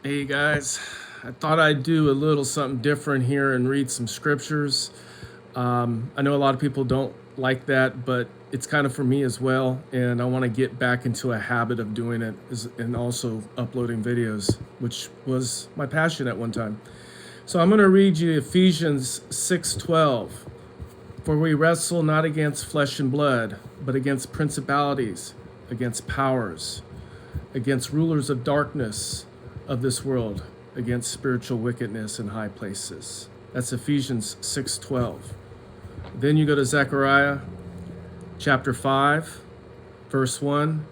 Hey guys, I thought I'd do a little something different here and read some scriptures. I know a lot of people don't like that, but it's kind of for me as well. And I want to get back into a habit of doing it and also uploading videos, which was my passion at one time. So I'm going to read you Ephesians 6:12. For we wrestle not against flesh and blood, but against principalities, against powers, against rulers of darkness of this world, against spiritual wickedness in high places. That's Ephesians 6:12. Then you go to Zechariah chapter 5, verse 1.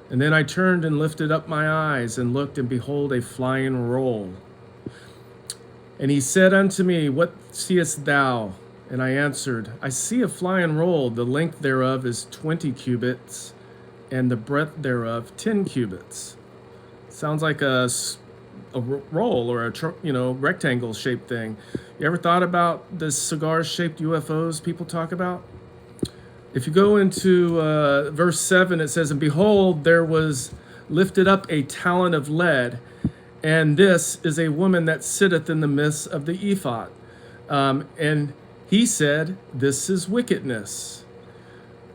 And then I turned and lifted up my eyes and looked, and behold, a flying roll. And he said unto me, What seest thou? And I answered, I see a flying roll. The length thereof is 20 cubits, and the breadth thereof 10 cubits. Sounds like a roll or a rectangle shaped thing. You ever thought about the cigar shaped UFOs people talk about? If you go into verse 7, it says, And behold, there was lifted up a talent of lead, and this is a woman that sitteth in the midst of the ephod. And he said, This is wickedness.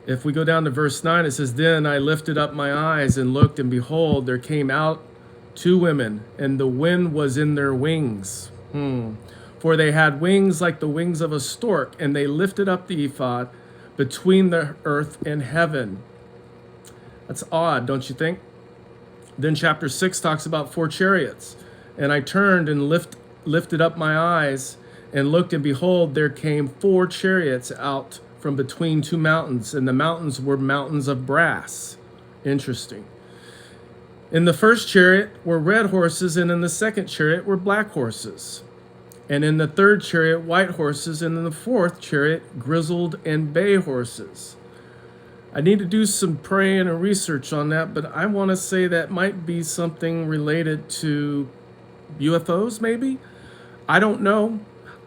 If we go down to verse 9, it says, Then I lifted up my eyes and looked, and behold, there came out two women, and the wind was in their wings. For they had wings like the wings of a stork, and they lifted up the ephod between the earth and heaven. That's odd, don't you think? Then chapter 6 talks about 4 chariots. And I turned and lifted up my eyes and looked, and behold, there came 4 chariots out from between 2 mountains, and the mountains were mountains of brass. Interesting. In the first chariot were red horses, and in the second chariot were black horses. And in the third chariot, white horses, and in the fourth chariot, grizzled and bay horses. I need to do some praying and research on that, but I want to say that might be something related to UFOs, maybe? I don't know.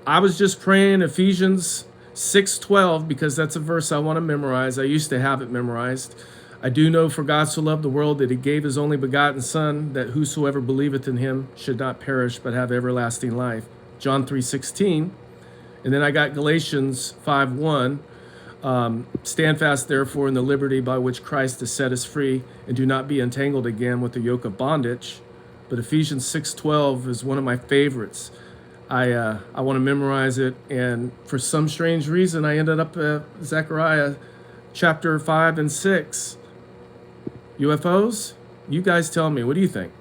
I was just praying Ephesians 6:12 because that's a verse I want to memorize. I used to have it memorized. I do know, for God so loved the world that he gave his only begotten Son, that whosoever believeth in him should not perish but have everlasting life. John 3:16. And then I got Galatians 5:1. Stand fast, therefore, in the liberty by which Christ has set us free, and do not be entangled again with the yoke of bondage. But Ephesians 6:12 is one of my favorites. I want to memorize it, and for some strange reason, I ended up at Zechariah chapter 5 and 6. UFOs? You guys tell me. What do you think?